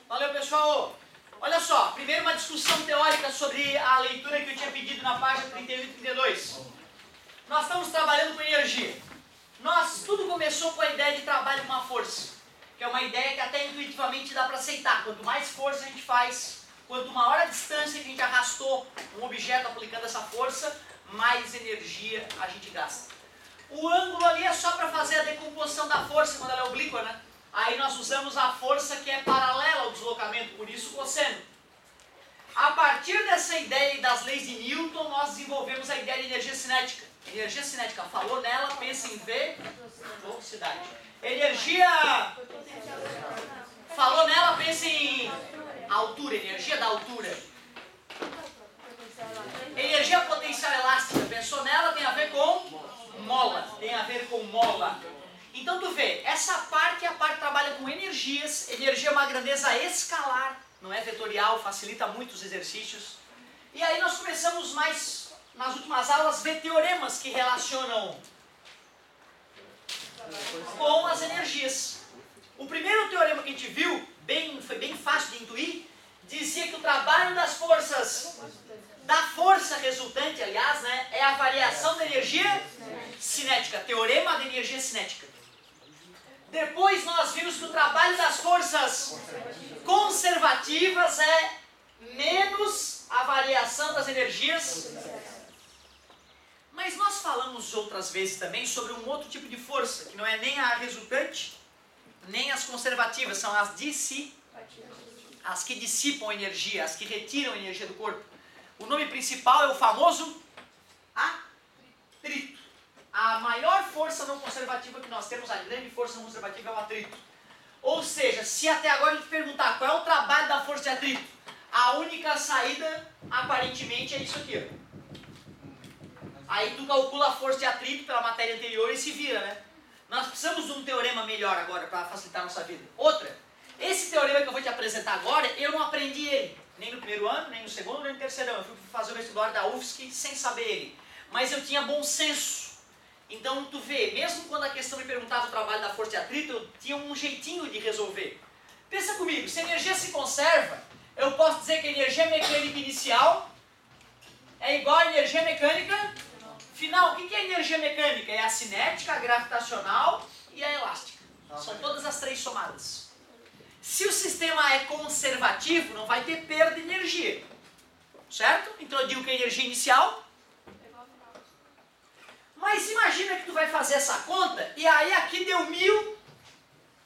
Valeu, pessoal. Olha só, primeiro uma discussão teórica sobre a leitura que eu tinha pedido na página 31 e 32. Nós estamos trabalhando com energia. Tudo começou com a ideia de trabalho com uma força, que é uma ideia que até intuitivamente dá para aceitar. Quanto mais força a gente faz, quanto maior a distância que a gente arrastou um objeto aplicando essa força, mais energia a gente gasta. O ângulo ali é só para fazer a decomposição da força quando ela é oblíqua, né? Aí nós usamos a força que é paralela ao deslocamento, por isso o cosseno. A partir dessa ideia e das leis de Newton, nós desenvolvemos a ideia de energia cinética. Energia cinética, falou nela, pensa em velocidade. Energia... Falou nela, pensa em altura, energia da altura. Energia potencial elástica, pensou nela, tem a ver com mola. Tem a ver com mola. Então tu vê, essa parte é a parte que trabalha com energias. Energia é uma grandeza escalar, não é vetorial, facilita muito os exercícios. E aí nós começamos mais, nas últimas aulas, ver teoremas que relacionam com as energias. O primeiro teorema que a gente viu, foi bem fácil de intuir, dizia que o trabalho das forças, da força resultante, aliás, né, é a variação da energia cinética, teorema da energia cinética. Depois nós vimos que o trabalho das forças conservativas é menos a variação das energias. Mas nós falamos outras vezes também sobre um outro tipo de força, que não é nem a resultante, nem as conservativas, são as que dissipam energia, as que retiram energia do corpo. O nome principal é o famoso atrito. A maior força não conservativa que nós temos, a grande força não conservativa é o atrito. Ou seja, se até agora a gente perguntar qual é o trabalho da força de atrito, a única saída, aparentemente, é isso aqui. Aí tu calcula a força de atrito pela matéria anterior e se vira, né? Nós precisamos de um teorema melhor agora para facilitar a nossa vida. Outra, esse teorema que eu vou te apresentar agora, eu não aprendi ele, nem no primeiro ano, nem no segundo, nem no terceirão. Eu fui fazer o vestibular da UFSC sem saber ele. Mas eu tinha bom senso. Então tu vê, mesmo quando a questão me perguntava o trabalho da força de atrito, eu tinha um jeitinho de resolver. Pensa comigo, se a energia se conserva, eu posso dizer que a energia mecânica inicial é igual à energia mecânica final. O que é a energia mecânica? É a cinética, a gravitacional e a elástica. São todas as três somadas. Se o sistema é conservativo, não vai ter perda de energia. Certo? Então eu digo que a energia inicial... Mas imagina que tu vai fazer essa conta e aí aqui deu 1000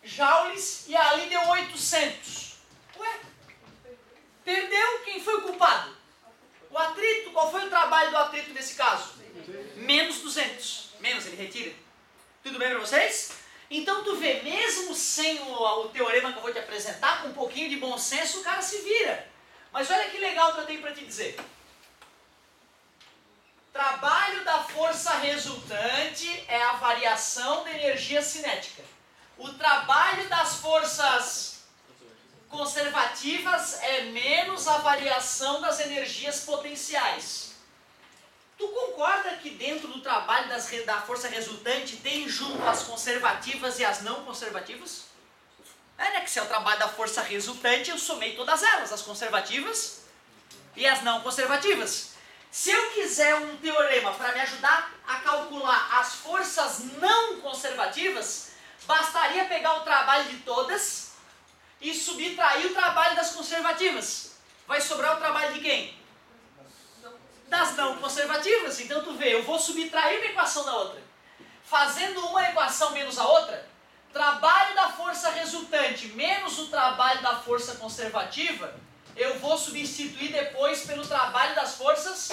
joules e ali deu 800. Ué? Perdeu? Quem foi o culpado? O atrito. Qual foi o trabalho do atrito nesse caso? Menos 200. Menos, ele retira. Tudo bem para vocês? Então tu vê, mesmo sem o teorema que eu vou te apresentar, com um pouquinho de bom senso, o cara se vira. Mas olha que legal que eu tenho para te dizer. Trabalho da força resultante é a variação da energia cinética. O trabalho das forças conservativas é menos a variação das energias potenciais. Tu concorda que dentro do trabalho da força resultante tem junto as conservativas e as não conservativas? É, né? Que se é o trabalho da força resultante, eu somei todas elas, as conservativas e as não conservativas. Se eu quiser um teorema para me ajudar a calcular as forças não conservativas, bastaria pegar o trabalho de todas e subtrair o trabalho das conservativas. Vai sobrar o trabalho de quem? Das não conservativas. Então tu vê, eu vou subtrair uma equação da outra. Fazendo uma equação menos a outra, trabalho da força resultante menos o trabalho da força conservativa, eu vou substituir depois pelo trabalho das forças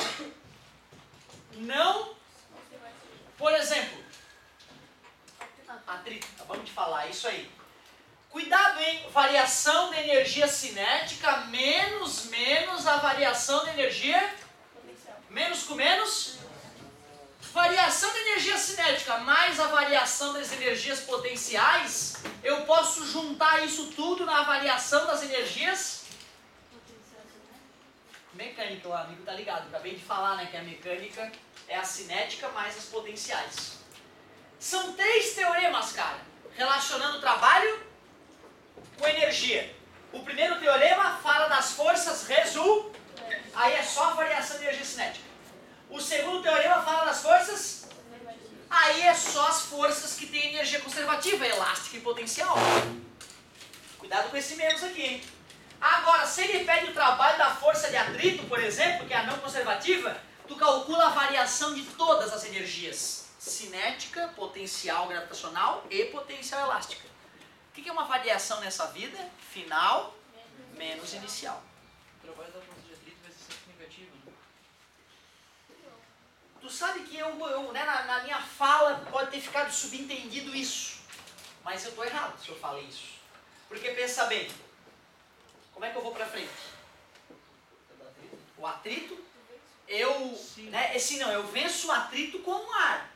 não... Por exemplo, atrito, acabamos de falar, isso aí. Cuidado, hein? Variação da energia cinética menos a variação da energia... Menos com menos? Variação da energia cinética mais a variação das energias potenciais, eu posso juntar isso tudo na variação das energias... Mecânica, o amigo tá ligado, acabei de falar, né, que a mecânica é a cinética mais as potenciais. São 3 teoremas, cara, relacionando trabalho com energia. O primeiro teorema fala das forças aí é só a variação de energia cinética. O segundo teorema fala das forças, aí é só as forças que têm energia conservativa, elástica e potencial. Cuidado com esse menos aqui, hein? Agora, se ele pede o trabalho da força de atrito, por exemplo, que é a não conservativa, tu calcula a variação de todas as energias. Cinética, potencial gravitacional e potencial elástica. O que é uma variação nessa vida? Final menos inicial. O trabalho da força de atrito vai ser sempre negativo. Tu sabe que né, na minha fala pode ter ficado subentendido isso. Mas eu estou errado se eu falei isso. Porque pensa bem, como é que eu vou para frente? O atrito, eu venço o atrito com o ar.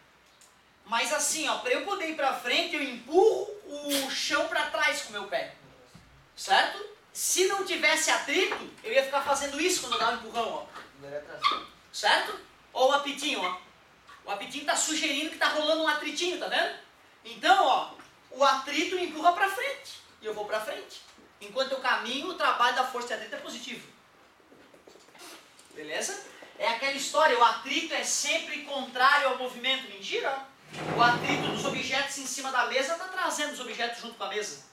Mas assim, ó, para eu poder ir para frente, eu empurro o chão para trás com o meu pé. Certo? Se não tivesse atrito, eu ia ficar fazendo isso quando eu dava um empurrão, ó. Certo? Ou o apitinho, ó. O apitinho está sugerindo que está rolando um atritinho, tá vendo? Então, ó, o atrito me empurra para frente. E eu vou para frente. Enquanto eu caminho, o trabalho da força de atrito é positivo. Beleza? É aquela história, o atrito é sempre contrário ao movimento. Mentira? O atrito dos objetos em cima da mesa está trazendo os objetos junto com a mesa.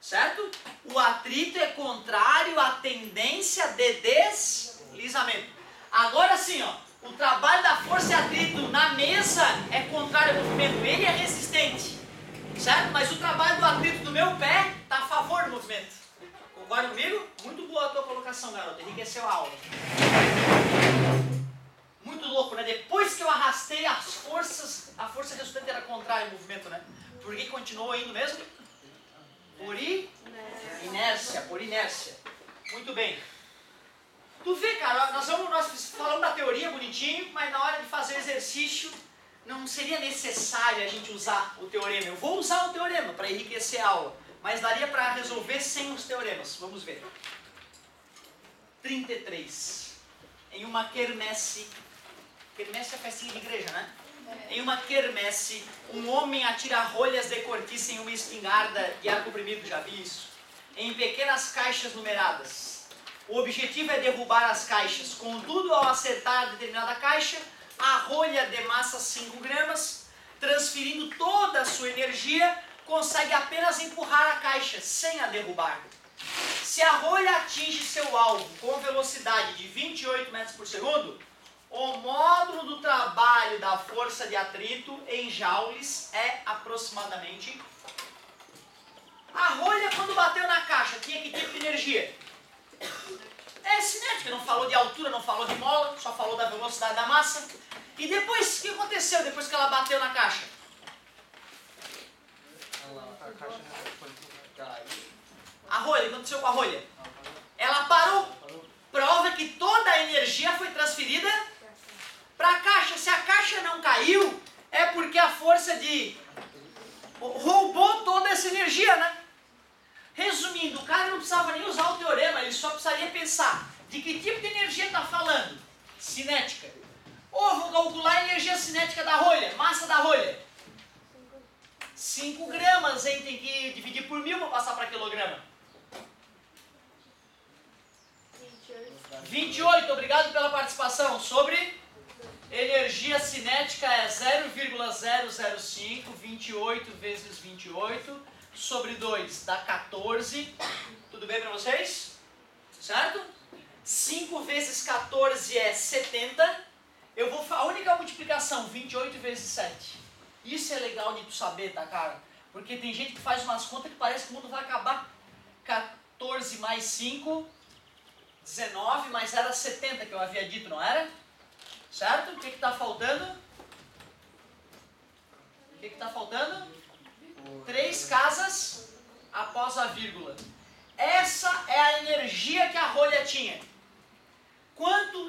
Certo? O atrito é contrário à tendência de deslizamento. Agora sim, ó, o trabalho da força de atrito na mesa é contrário ao movimento. Ele é resistente. Certo? Mas o trabalho do atrito do meu pé está a favor do movimento. Concorda comigo? Muito boa a tua colocação, garoto. Enriqueceu a aula. Muito louco, né? Depois que eu arrastei as forças, a força resultante era contrária ao movimento, né? Por que continuou indo mesmo? Por inércia, por inércia. Muito bem. Tu vê, cara, nós falamos da teoria bonitinho, mas na hora de fazer o exercício, não seria necessário a gente usar o teorema. Eu vou usar o teorema para enriquecer a aula, mas daria para resolver sem os teoremas. Vamos ver. 33. Em uma quermesse. Quermesse é festinha de igreja, né? Em uma quermesse, um homem atira rolhas de cortiça em uma espingarda de ar comprimido, já vi isso, em pequenas caixas numeradas. O objetivo é derrubar as caixas. Contudo, ao acertar determinada caixa, a rolha de massa 5 gramas, transferindo toda a sua energia, consegue apenas empurrar a caixa, sem a derrubar. Se a rolha atinge seu alvo com velocidade de 28 metros por segundo, o módulo do trabalho da força de atrito em joules é aproximadamente... A rolha, quando bateu na caixa, tinha que tipo de energia? É cinética, não falou de altura, não falou de mola, só falou da velocidade da massa. E depois, o que aconteceu depois que ela bateu na caixa? A rolha, o que aconteceu com a rolha? Ela parou. Prova que toda a energia foi transferida para a caixa. Se a caixa não caiu, é porque a força de... roubou toda essa energia, né? Resumindo, o cara não precisava nem usar o teorema, ele só precisaria pensar de que tipo de energia está falando. Cinética. Ou vou calcular a energia cinética da rolha, massa da rolha. 5 gramas, hein? Tem que dividir por 1000 para passar para quilograma. 28, obrigado pela participação. Sobre energia cinética é 0,005, 28 vezes 28, sobre 2 dá 14. Tudo bem para vocês? Certo? 5 vezes 14 é 70. A única multiplicação, 28 vezes 7. Isso é legal de tu saber, tá, cara? Porque tem gente que faz umas contas que parece que o mundo vai acabar. 14 mais 5, 19, mas era 70 que eu havia dito, não era? Certo? O que está faltando? O que está faltando? 3 casas após a vírgula. Essa é a energia que a rolha tinha.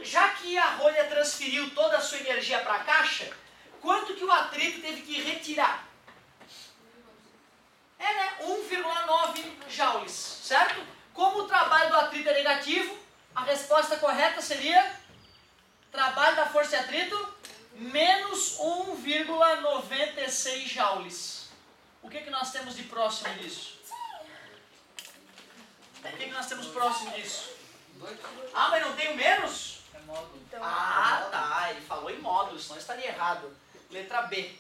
Já que a rolha transferiu toda a sua energia para a caixa, quanto que o atrito teve que retirar? É, né? 1,9 joules, certo? Como o trabalho do atrito é negativo, a resposta correta seria trabalho da força de atrito menos 1,9 1,96 joules. O que nós temos de próximo disso? O que nós temos próximo disso? Ah, mas não tem o menos? É módulo. Ah, tá. Ele falou em módulos, senão estaria errado. Letra B.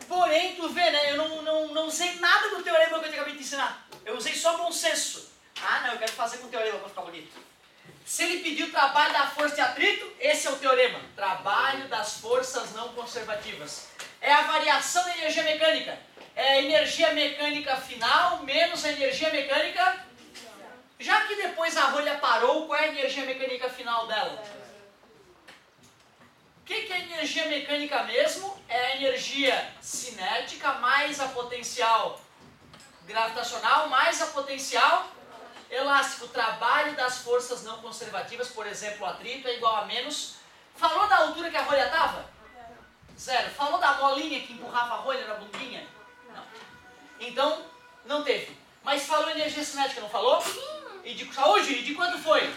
Porém, tu vê, né? Eu não usei nada do teorema que eu acabei de ensinar. Eu usei só bom senso. Ah, não, eu quero fazer com o teorema para ficar bonito. Se ele pediu trabalho da força de atrito, esse é o teorema. Trabalho das forças não conservativas. É a variação da energia mecânica. É a energia mecânica final menos a energia mecânica... Já que depois a rolha parou, qual é a energia mecânica final dela? O que é energia mecânica mesmo? É a energia cinética mais a potencial gravitacional mais a potencial elástico. O trabalho das forças não conservativas, por exemplo, o atrito é igual a menos. Falou da altura que a rolha estava? Zero. Falou da molinha que empurrava a rolha na bundinha? Não. Então, não teve. Mas falou energia cinética, não falou? E de saúde? E de quanto foi?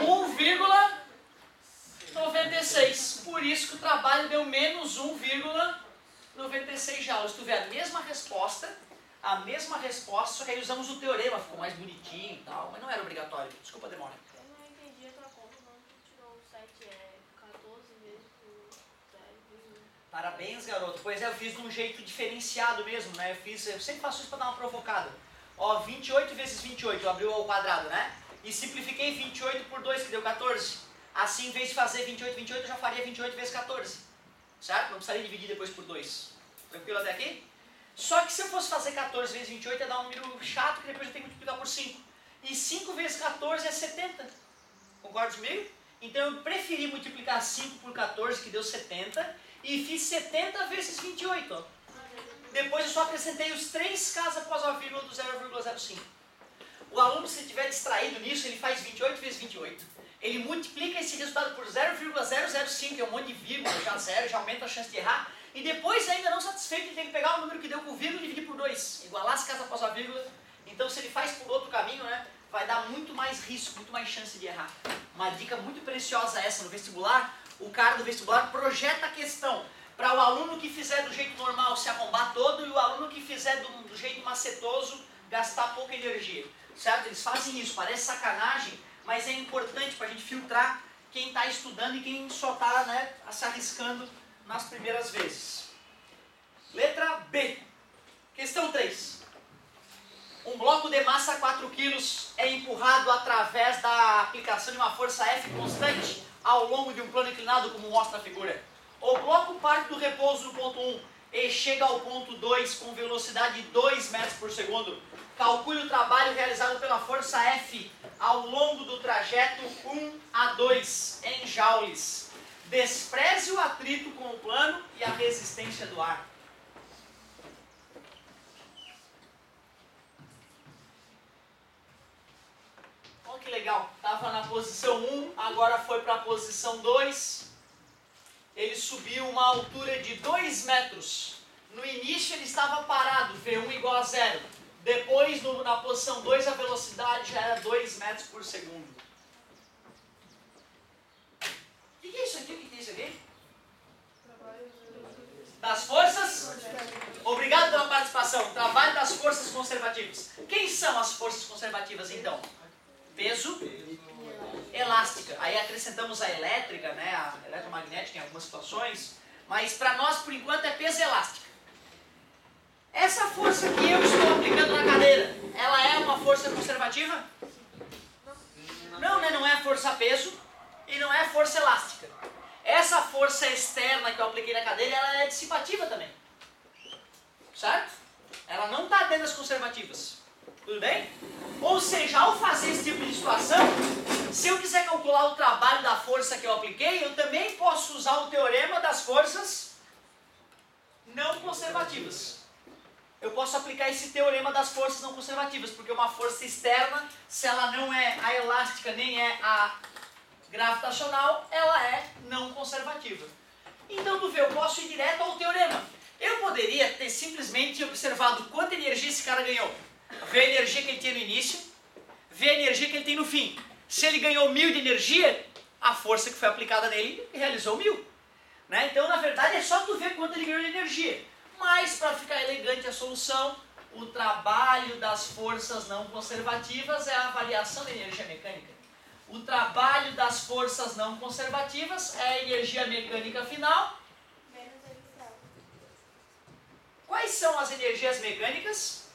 1,96. Por isso que o trabalho deu menos 1,96 joules. Tu vê a mesma resposta, só que aí usamos o teorema, ficou mais bonitinho e tal, mas não era obrigatório. Desculpa a demora. Eu não entendi a tua conta, não. Tu tirou 7, 14 vezes por 0,1. Parabéns, garoto. Pois é, eu fiz de um jeito diferenciado mesmo, né? Eu sempre faço isso para dar uma provocada. Ó, 28 vezes 28, eu abri o ao quadrado, né? E simplifiquei 28 por 2, que deu 14. Assim, em vez de fazer 28, eu já faria 28 vezes 14. Certo? Não precisaria dividir depois por 2. Tranquilo até aqui? Só que se eu fosse fazer 14 vezes 28, ia dar um número chato, que depois eu tenho que multiplicar por 5. E 5 vezes 14 é 70. Concorda comigo? Então eu preferi multiplicar 5 por 14, que deu 70, e fiz 70 vezes 28, ó. Depois eu só acrescentei os 3 casos após a vírgula do 0,05. O aluno, se estiver distraído nisso, ele faz 28 vezes 28. Ele multiplica esse resultado por 0,005, que é um monte de vírgula, já zero, já aumenta a chance de errar. E depois, ainda não satisfeito, ele tem que pegar o número que deu com vírgula e dividir por 2. Igualar as casas após a vírgula. Então, se ele faz por outro caminho, né, vai dar muito mais risco, muito mais chance de errar. Uma dica muito preciosa essa no vestibular. O cara do vestibular projeta a questão para o aluno que fizer do jeito normal se arrombar todo e o aluno que fizer do jeito macetoso gastar pouca energia. Certo? Eles fazem isso, parece sacanagem, mas é importante para a gente filtrar quem está estudando e quem só está, né, se arriscando nas primeiras vezes. Letra B. Questão 3. Um bloco de massa 4 kg é empurrado através da aplicação de uma força F constante ao longo de um plano inclinado, como mostra a figura. O bloco parte do repouso no ponto 1 e chega ao ponto 2 com velocidade de 2 metros por segundo. Calcule o trabalho realizado pela força F ao longo do trajeto 1 a 2 em joules. Despreze o atrito com o plano e a resistência do ar. Olha que legal. Estava na posição 1, agora foi para a posição 2. Ele subiu uma altura de 2 metros. No início ele estava parado, V1 igual a 0. Depois, na posição 2, a velocidade já era 2 metros por segundo. O que é isso aqui? O que é isso aqui? Das forças? Obrigado pela participação. Trabalho das forças conservativas. Quem são as forças conservativas, então? Peso, elástica. Aí acrescentamos a elétrica, né? A eletromagnética em algumas situações. Mas para nós, por enquanto, é peso e elástica. Essa força que eu estou aplicando na cadeira, ela é uma força conservativa? Não, né? Não é força peso e não é força elástica. Essa força externa que eu apliquei na cadeira, ela é dissipativa também. Certo? Ela não está dentro das conservativas. Tudo bem? Ou seja, ao fazer esse tipo de situação, se eu quiser calcular o trabalho da força que eu apliquei, eu também posso usar o teorema das forças não conservativas. Eu posso aplicar esse teorema das forças não conservativas, porque uma força externa, se ela não é a elástica nem é a gravitacional, ela é não conservativa. Então, tu vê, eu posso ir direto ao teorema. Eu poderia ter simplesmente observado quanta energia esse cara ganhou. Ver a energia que ele tinha no início, ver a energia que ele tem no fim. Se ele ganhou 1000 de energia, a força que foi aplicada nele realizou 1000. Né? Então, na verdade, é só tu ver quanto ele ganhou de energia. Mas, para ficar elegante a solução, o trabalho das forças não conservativas é a variação da energia mecânica. O trabalho das forças não conservativas é a energia mecânica final. Menos inicial. Quais são as energias mecânicas?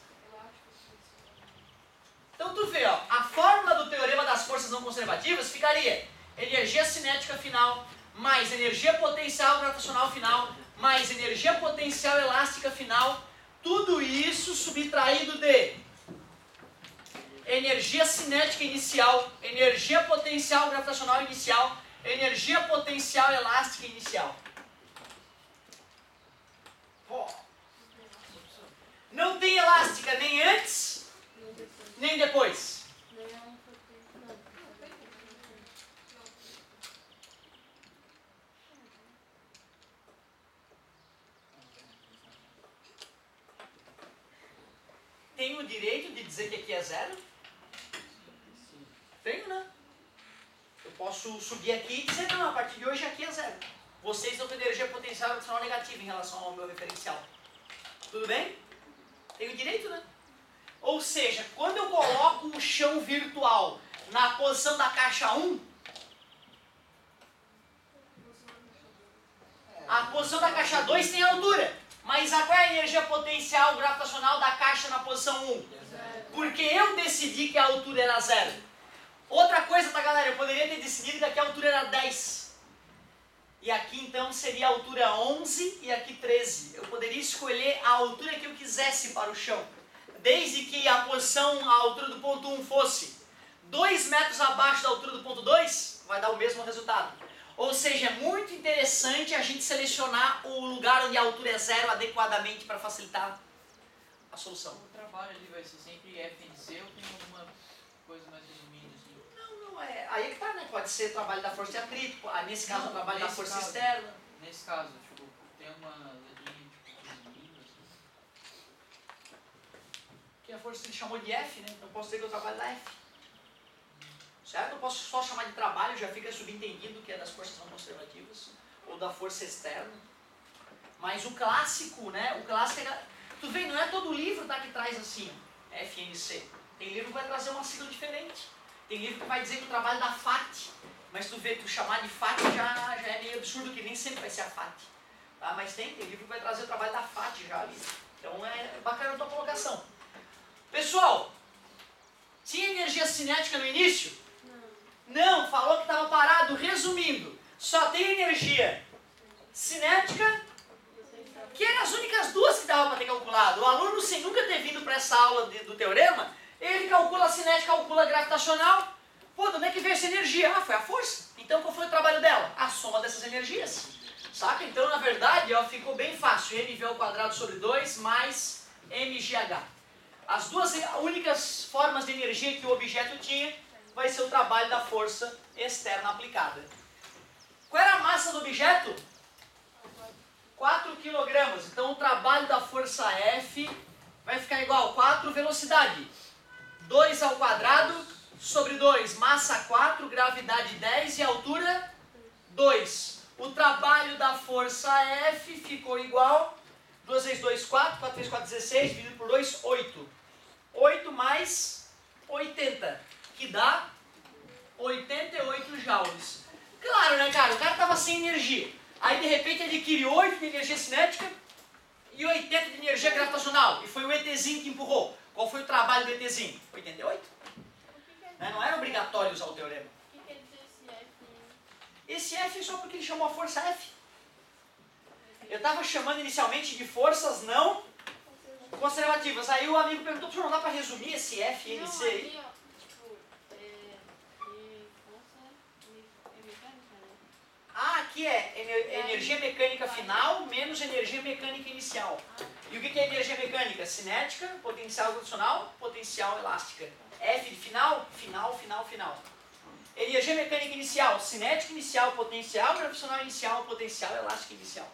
Então tu vê, ó, a fórmula do teorema das forças não conservativas ficaria energia cinética final, mais energia potencial gravitacional final, mais energia potencial elástica final, tudo isso subtraído de energia cinética inicial, energia potencial gravitacional inicial, energia potencial elástica inicial. Não tem elástica nem antes, nem depois. Tenho o direito de dizer que aqui é zero? Tenho, né? Eu posso subir aqui e dizer, não, a partir de hoje aqui é zero. Vocês estão com energia potencial gravitacional negativa em relação ao meu referencial. Tudo bem? Tenho direito, né? Ou seja, quando eu coloco o chão virtual na posição da caixa 1, a posição da caixa 2 tem altura. Mas qual é a energia potencial gravitacional da caixa na posição 1? Porque eu decidi que a altura era 0. Outra coisa, tá, galera? Eu poderia ter decidido que aqui a altura era 10. E aqui, então, seria a altura 11 e aqui 13. Eu poderia escolher a altura que eu quisesse para o chão. Desde que a posição, a altura do ponto 1 fosse 2 metros abaixo da altura do ponto 2, vai dar o mesmo resultado. Ou seja, é muito interessante a gente selecionar o lugar onde a altura é 0 adequadamente para facilitar a solução. O trabalho ali vai ser sempre FNC ou tem alguma coisa mais resumida assim? Não, é. Aí que tá, né? Pode ser trabalho da força de atrito, nesse caso, o trabalho da força externa. Nesse caso, tipo, tem uma letrinha tipo, resumida assim. Que a força ele chamou de F, né? Então posso dizer que eu trabalho da F. Certo? Eu posso só chamar de trabalho, já fica subentendido que é das forças não conservativas, ou da força externa. Mas o clássico, né? O clássico é... Tu vê, não é todo livro, tá, que traz assim, FNC. Tem livro que vai trazer uma sigla diferente. Tem livro que vai dizer que o trabalho da FAT. Mas tu vê, tu chamar de FAT já é meio absurdo, que nem sempre vai ser a FAT. Tá? Mas tem livro que vai trazer o trabalho da FAT já ali. Então é bacana a tua colocação. Pessoal, tinha energia cinética no início? Não, falou que estava parado. Resumindo, só tem energia cinética, que eram as únicas duas que dava para ter calculado. O aluno, sem nunca ter vindo para essa aula do teorema, ele calcula a cinética, calcula a gravitacional. Pô, de onde é que veio essa energia? Ah, foi a força. Então qual foi o trabalho dela? A soma dessas energias. Saca? Então, na verdade, ó, ficou bem fácil. mv ao quadrado sobre 2 mais mgh. As duas únicas formas de energia que o objeto tinha vai ser o trabalho da força externa aplicada. Qual era a massa do objeto? 4 kg. Então o trabalho da força F vai ficar igual a 4 velocidade. 2 ao quadrado sobre 2. Massa 4, gravidade 10 e altura 2. O trabalho da força F ficou igual. 2 vezes 2, 4. 4 vezes 4, 16. Dividido por 2, 8. 8 mais 80. Que dá 88 joules. Claro, né, cara? O cara estava sem energia. Aí, de repente, ele adquire 8 de energia cinética e 80 de energia gravitacional. E foi o ETzinho que empurrou. Qual foi o trabalho do ETzinho? 88. Né? Não era obrigatório usar o teorema. O que quer dizer esse F? Esse F é só porque ele chamou a força F. Eu estava chamando inicialmente de forças não conservativas. Aí o amigo perguntou, não dá para resumir esse F e NC aí? Não, ali, ó, tipo, força é mecânica, né? Ah, aqui é energia mecânica final menos energia mecânica inicial. E o que é energia mecânica? Cinética, potencial gravitacional, potencial elástica. F de final, final, final, final. Energia mecânica inicial, cinética inicial, potencial gravitacional inicial, potencial elástica inicial.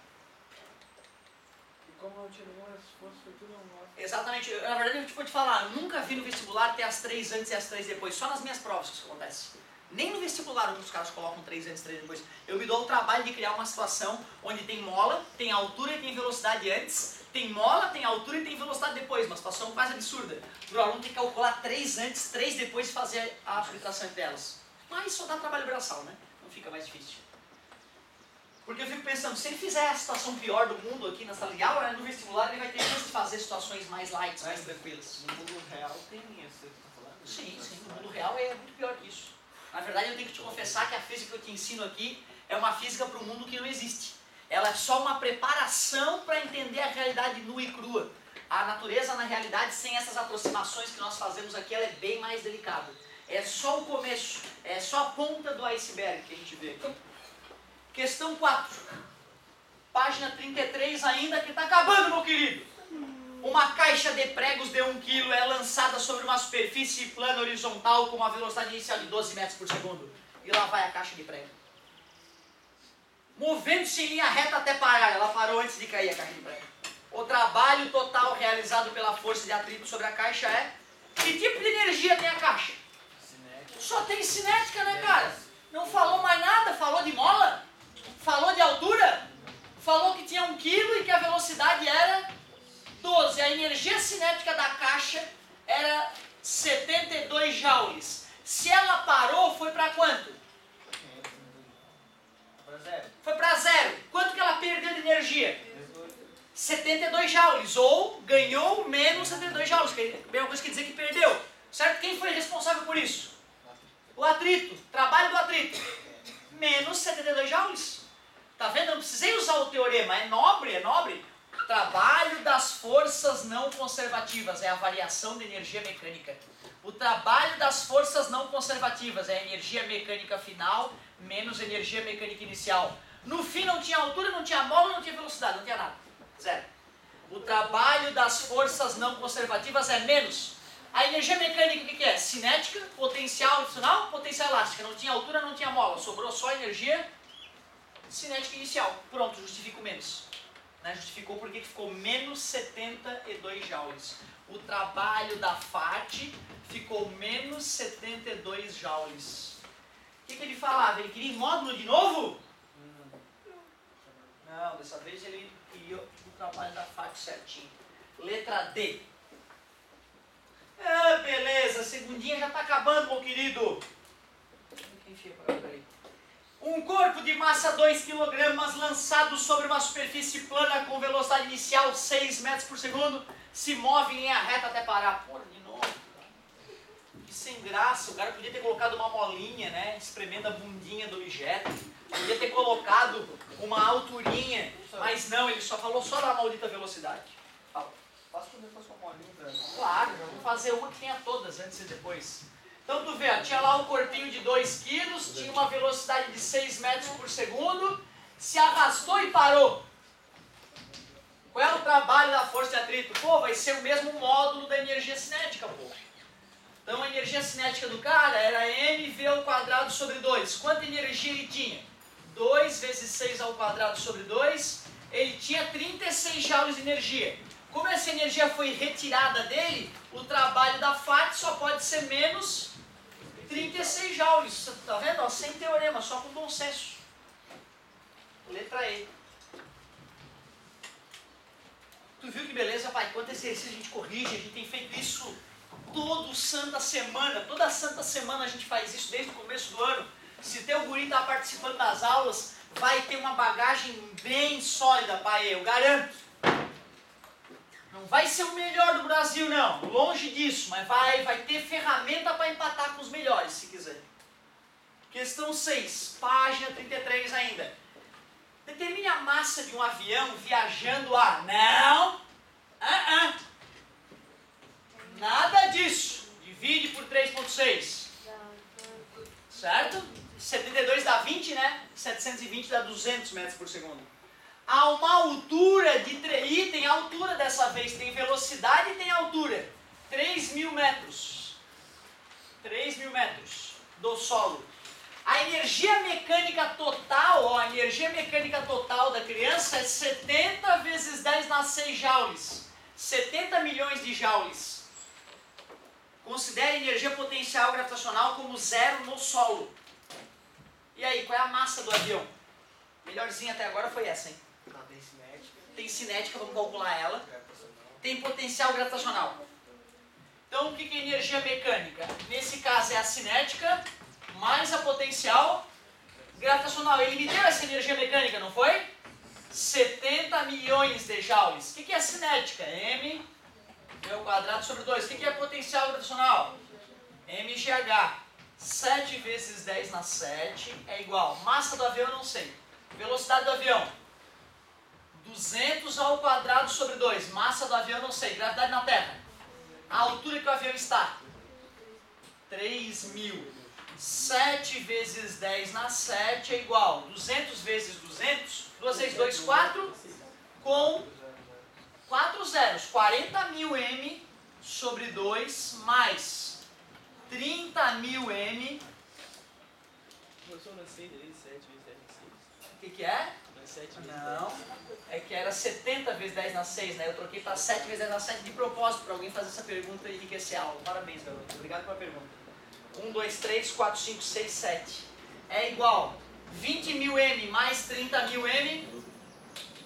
Como não tirou as forças, foi tudo normal. Exatamente. Na verdade, eu vou te falar, eu nunca vi no vestibular ter as 3 antes e as 3 depois. Só nas minhas provas que isso acontece. Nem no vestibular os caras colocam 3 antes, 3 depois. Eu me dou o trabalho de criar uma situação onde tem mola, tem altura e tem velocidade antes, tem mola, tem altura e tem velocidade depois. Uma situação quase absurda. O aluno tem que calcular 3 antes, 3 depois e fazer a subtração entre elas. Mas só dá trabalho braçal, né? Não fica mais difícil. Porque eu fico pensando, se ele fizer a situação pior do mundo aqui na sala de aula, no vestibular ele vai ter chance de fazer situações mais light, mais tranquilas. No mundo real tem isso que você está falando. Sim, sim, no mundo real é muito pior que isso. Na verdade, eu tenho que te confessar que a física que eu te ensino aqui é uma física para um mundo que não existe. Ela é só uma preparação para entender a realidade nua e crua. A natureza, na realidade, sem essas aproximações que nós fazemos aqui, ela é bem mais delicada. É só o começo, é só a ponta do iceberg que a gente vê aqui. Questão 4. Página 33 ainda, que está acabando, meu querido. Uma caixa de pregos de 1 kg é lançada sobre uma superfície plana horizontal com uma velocidade inicial de 12 metros por segundo. E lá vai a caixa de prego. Movendo-se em linha reta até parar. Ela parou antes de cair a caixa de prego. O trabalho total realizado pela força de atrito sobre a caixa é... Que tipo de energia tem a caixa? Cinética. Só tem cinética, né, cara? Não falou mais nada. Falou de mola? Falou de altura? Falou que tinha 1 kg e que a velocidade era 12. A energia cinética da caixa era 72 joules. Se ela parou, foi para quanto? Para zero. Foi para zero. Quanto que ela perdeu de energia? 72 joules. Ou ganhou menos 72 joules. Que é a mesma coisa que dizer que perdeu. Certo? Quem foi responsável por isso? O atrito. Trabalho do atrito. Menos 72 joules. Tá vendo? Eu não precisei usar o teorema. É nobre, é nobre. Trabalho das forças não conservativas é a variação de energia mecânica. O trabalho das forças não conservativas é a energia mecânica final menos energia mecânica inicial. No fim não tinha altura, não tinha mola, não tinha velocidade, não tinha nada. Zero. O trabalho das forças não conservativas é menos. A energia mecânica o que é? Cinética, potencial adicional, potência elástica. Não tinha altura, não tinha mola. Sobrou só energia cinética inicial. Pronto, justifico menos. Né? Justificou porque ficou menos 72 joules. O trabalho da FAT ficou menos 72 joules. O que ele falava? Ele queria módulo de novo? Não, dessa vez ele queria o trabalho da FAT certinho. Letra D. Ah, beleza, a segundinha já está acabando, meu querido. Quem enfia para aí? Um corpo de massa 2 kg lançado sobre uma superfície plana com velocidade inicial 6 metros por segundo se move em linha reta até parar. Porra, de novo. Que sem graça. O cara podia ter colocado uma molinha, né? Espremendo a bundinha do objeto. Podia ter colocado uma alturinha. Mas não, ele só falou só da maldita velocidade. Fala. Faço quando eu faço uma molinha, velho. Claro, vamos fazer uma que tenha todas antes e depois. Então tu vê, ó, tinha lá um corpinho de 2 kg, tinha uma velocidade de 6 metros por segundo, se arrastou e parou. Qual é o trabalho da força de atrito? Pô, vai ser o mesmo módulo da energia cinética, pô. Então a energia cinética do cara era mv ao quadrado sobre 2. Quanta energia ele tinha? 2 vezes 6 ao quadrado sobre 2, ele tinha 36 joules de energia. Como essa energia foi retirada dele, o trabalho da FAT só pode ser menos 36 joules. Você tá vendo? Ó, sem teorema, só com bom senso. Letra E. Tu viu que beleza, pai? Quanto exercício a gente corrige, a gente tem feito isso toda santa semana. Toda santa semana a gente faz isso desde o começo do ano. Se teu guri tá participando das aulas, vai ter uma bagagem bem sólida, pai, eu garanto. Não vai ser o melhor do Brasil, não. Longe disso, mas vai ter ferramenta para empatar com os melhores, se quiser. Questão 6, página 33 ainda. Determine a massa de um avião viajando a... Não! Nada disso. Divide por 3,6. Certo? 72 dá 20, né? 720 dá 200 metros por segundo. A uma altura de... E tem altura dessa vez, tem velocidade e tem altura. 3.000 metros. 3.000 metros do solo. A energia mecânica total, ó, a energia mecânica total da criança é 70 vezes 10 na 6 joules. 70 milhões de joules. Considere a energia potencial gravitacional como zero no solo. E aí, qual é a massa do avião? Melhorzinha até agora foi essa, hein? Não, tem cinética. Tem cinética, vamos calcular ela. Gravitacional. Tem potencial gravitacional. Então, o que é energia mecânica? Nesse caso é a cinética mais a potencial gravitacional. Ele me deu essa energia mecânica, não foi? 70 milhões de joules. O que é a cinética? M ao quadrado sobre 2. O que é potencial gravitacional? mgh. 7 vezes 10 na 7 é igual. Massa do avião eu não sei. Velocidade do avião. 200 ao quadrado sobre 2. Massa do avião eu não sei. Gravidade na Terra. A altura que o avião está. 3.000. 7 vezes 10 na 7 é igual. 200 vezes 200. 2 vezes 2, 4. Com 4 zeros. 40.000 m sobre 2 mais 30.000 m. Professor, não é 6 vezes 7 vezes 10 na 6? O que é? Não é 7 vezes 10 Não. É que era 70 vezes 10 na 6, né? Eu troquei para 7 vezes 10 na 7 de propósito para alguém fazer essa pergunta e enriquecer a aula. Parabéns, garoto. Obrigado pela pergunta. 1, 2, 3, 4, 5, 6, 7. É igual 20.000 m mais 30.000 m,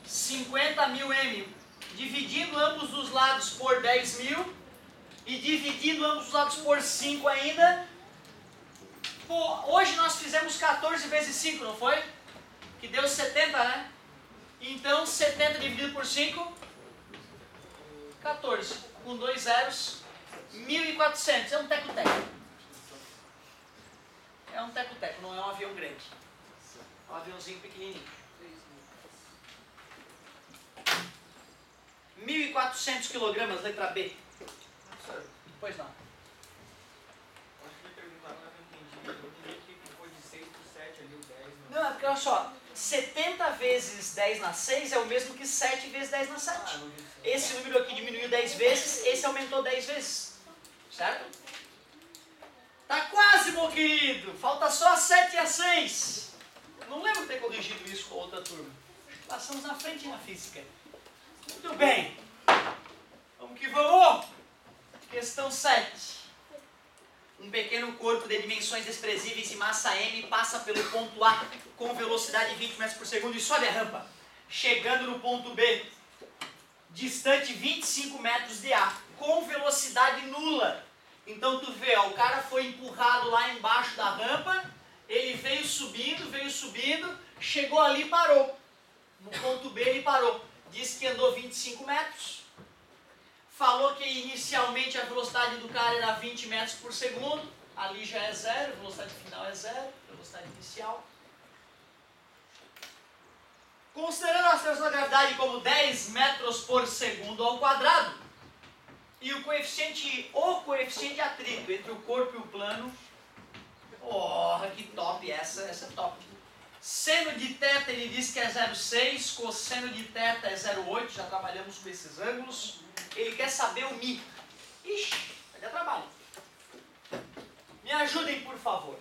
50.000 m. Dividindo ambos os lados por 10.000 e dividindo ambos os lados por 5 ainda. Pô, hoje nós fizemos 14 vezes 5, não foi? Que deu 70, né? Então, 70 dividido por 5, 14. Com 2 zeros, 1.400. É um teco-teco. É um teco-teco, não é um avião grande. É um aviãozinho pequenininho. 1.400 quilogramas, letra B. Professor, Pois não. acho que me perguntaram, mas eu não entendi. Eu entendi que foi de 6 pro 7 ali, o 10. Não, é porque olha só, 70 vezes 10 na 6 é o mesmo que 7 vezes 10 na 7. não vi. Esse número aqui diminuiu 10 vezes, esse aumentou 10 vezes. Certo? Tá quase, meu querido. Falta só a 7 e a 6. Não lembro de ter corrigido isso com a outra turma. Passamos na frente na física. Muito bem. Vamos que vamos. Questão 7. Um pequeno corpo de dimensões desprezíveis e massa m passa pelo ponto A com velocidade de 20 metros por segundo e sobe a rampa, chegando no ponto B, distante 25 metros de A, com velocidade nula. Então tu vê, ó, o cara foi empurrado lá embaixo da rampa, ele veio subindo, chegou ali e parou. No ponto B ele parou. Disse que andou 25 metros. Falou que inicialmente a velocidade do cara era 20 metros por segundo. Ali já é zero, velocidade final é zero, velocidade inicial. Considerando a aceleração da gravidade como 10 metros por segundo ao quadrado, e o coeficiente de atrito entre o corpo e o plano, porra, que top essa é top. Seno de θ ele diz que é 0,6, cosseno de θ é 0,8, já trabalhamos com esses ângulos. Ele quer saber o Mi. Ixi, vai dar trabalho. Me ajudem, por favor.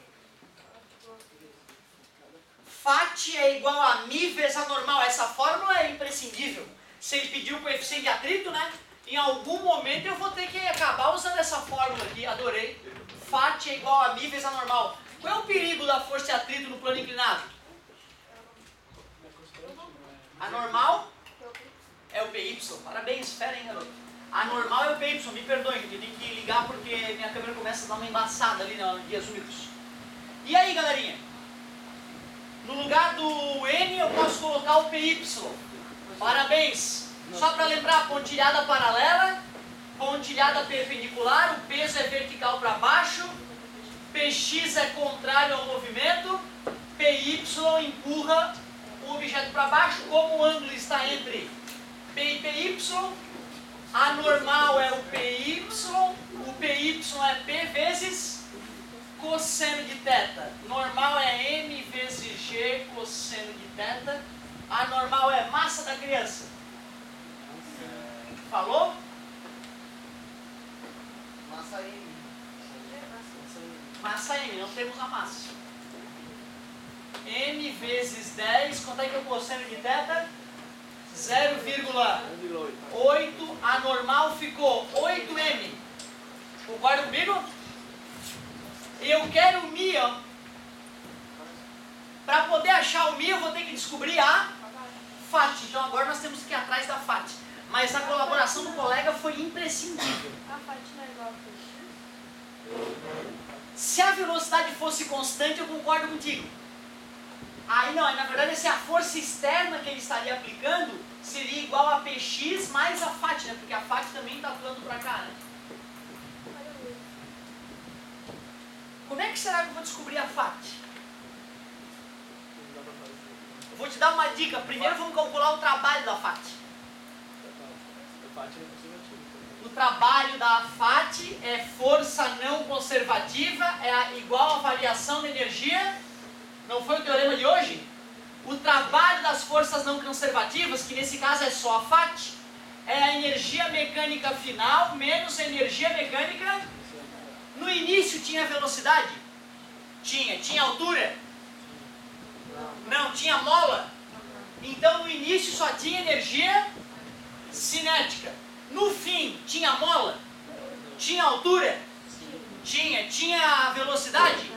Φ é igual a Mi vezes a normal. Essa fórmula é imprescindível. Se ele pediu o coeficiente de atrito, né? Em algum momento eu vou ter que acabar usando essa fórmula aqui. Adorei. Φ é igual a Mi vezes a normal. Qual é o perigo da força de atrito no plano inclinado? A normal é o PY. Parabéns, fera, hein, garoto? A normal é o PY, me perdoem, eu tenho que ligar porque minha câmera começa a dar uma embaçada ali nos dias úmidos. E aí, galerinha? No lugar do N eu posso colocar o PY. Parabéns! Só para lembrar, pontilhada paralela, pontilhada perpendicular, o peso é vertical para baixo, PX é contrário ao movimento, PY empurra o objeto para baixo. Como o ângulo está entre P e PY, a normal é o PY é P vezes cosseno de θ. Normal é M vezes G cosseno de θ. A normal é massa da criança. Falou? Massa M. Massa M, não temos a massa. M vezes 10, quanto é que é o cosseno de θ? 0,8. A normal ficou 8m. Concorda comigo? Eu quero Mi, ó. Para poder achar o Mi, eu vou ter que descobrir a FAT. Então agora nós temos que ir atrás da FAT. Mas a colaboração do colega foi imprescindível. A FAT não é igual a PX? Se a velocidade fosse constante, eu concordo contigo. Aí não, na verdade, se a força externa que ele estaria aplicando seria igual a PX mais a FAT, né? Porque a FAT também está atuando para cá, né? Como é que será que eu vou descobrir a FAT? Não dá pra fazer. Eu vou te dar uma dica. Primeiro vamos calcular o trabalho da FAT. A parte é conservativa. O trabalho da FAT é força não conservativa, é igual a variação da energia. Não foi o teorema de hoje? O trabalho das forças não conservativas, que nesse caso é só a FAT, é a energia mecânica final menos a energia mecânica. No início tinha velocidade? Tinha. Tinha altura? Não. Tinha mola? Então no início só tinha energia cinética. No fim, tinha mola? Tinha altura? Tinha. Tinha velocidade?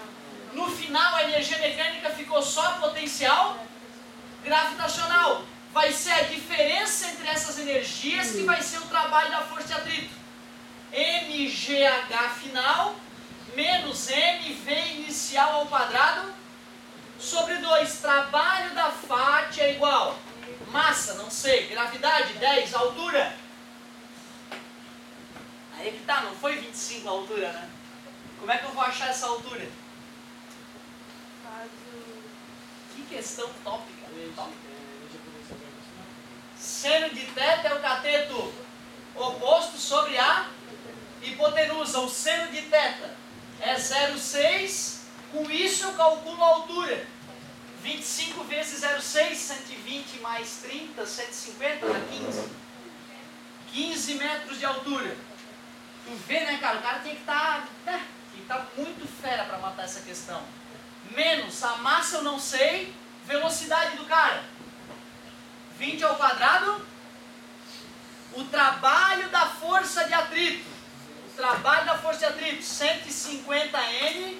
No final, a energia mecânica ficou só potencial gravitacional. Vai ser a diferença entre essas energias que vai ser o trabalho da força de atrito. mgh final menos mv inicial ao quadrado sobre 2. Trabalho da FAT é igual. Massa, não sei. Gravidade, 10. Altura. Aí que tá, não foi 25 a altura, né? Como é que eu vou achar essa altura? Faz o... Que questão tópica. Tópica. Energia potencial gravitacional. Seno de θ é o cateto oposto sobre a hipotenusa. O seno de θ é 0,6. Com isso eu calculo a altura. 25 vezes 0,6, 120 mais 30, 150, dá 15. 15 metros de altura. Tu vê, né, cara? O cara tem que estar muito fera para matar essa questão. Menos a massa eu não sei, velocidade do cara. 20 ao quadrado. O trabalho da força de atrito. O trabalho da força de atrito, 150N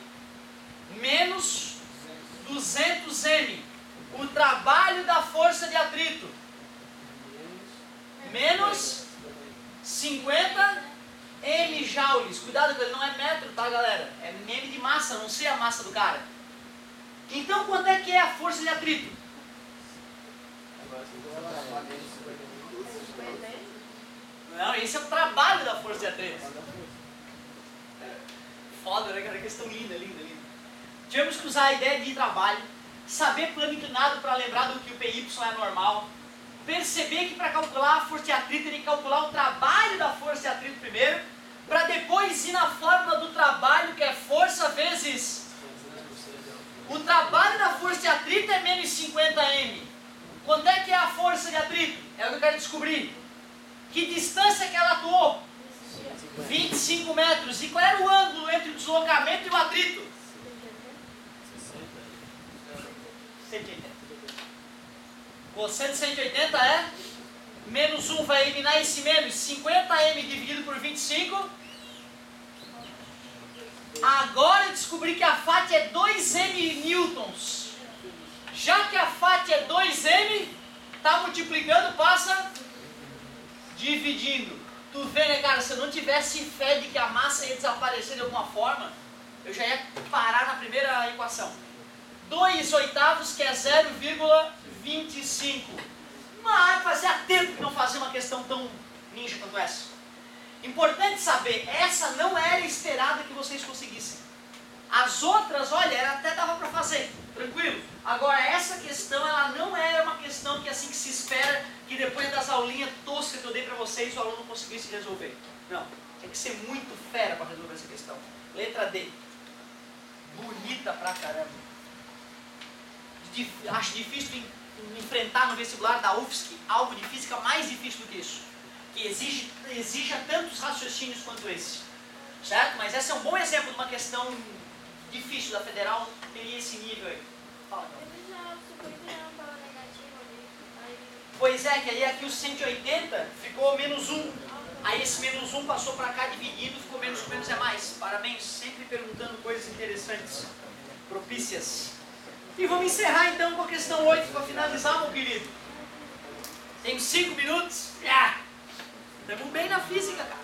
menos 200M. O trabalho da força de atrito, menos 50 M joules. Cuidado que ele não é metro, tá, galera? É M de massa, não sei a massa do cara. Então, quanto é que é a força de atrito? Agora você vai lá, menos 50. Não, esse é o trabalho da força de atrito. Foda, né, cara? Questão linda, linda, linda. Tivemos que usar a ideia de trabalho, saber plano inclinado para lembrar do que o PY é normal, perceber que para calcular a força de atrito tem que calcular o trabalho da força de atrito primeiro, para depois ir na fórmula do trabalho, que é força vezes... O trabalho da força de atrito é menos 50M. Quanto é que é a força de atrito? É o que eu quero descobrir. Que distância que ela atuou? 25 metros. E qual era o ângulo entre o deslocamento e o atrito? 180. Cosseno de 180 é? Menos 1 vai eliminar esse menos. 50M dividido por 25. Agora eu descobri que a FAT é 2M newtons. Já que a FAT é 2M, está multiplicando, passa dividindo. Tu vê, né, cara? Se eu não tivesse fé de que a massa ia desaparecer de alguma forma, eu já ia parar na primeira equação. 2/8, que é 0,25. Mas fazia tempo que não fazia uma questão tão ninja quanto essa. Importante saber, essa não era esperada que vocês conseguissem. As outras, olha, até dava para fazer, tranquilo. Agora, essa questão, ela não era uma questão que assim que se espera, que depois das aulinhas toscas que eu dei para vocês, o aluno conseguisse resolver. Não, tem que ser muito fera para resolver essa questão. Letra D. Bonita pra caramba. Acho difícil enfrentar no vestibular da UFSC algo de física mais difícil do que isso. Que exija tantos raciocínios quanto esse. Certo? Mas esse é um bom exemplo de uma questão difícil da Federal, teria esse nível aí. Fala, então. Ele já subiu que já não estava negativo ali. Aí... Pois é, que aí aqui o 180 ficou menos 1. Aí esse menos 1 passou para cá dividido, ficou menos com menos é mais. Parabéns, sempre perguntando coisas interessantes, propícias. E vamos encerrar então com a questão 8 para finalizar, meu querido. Tem 5 minutos? Estamos bem na física, cara.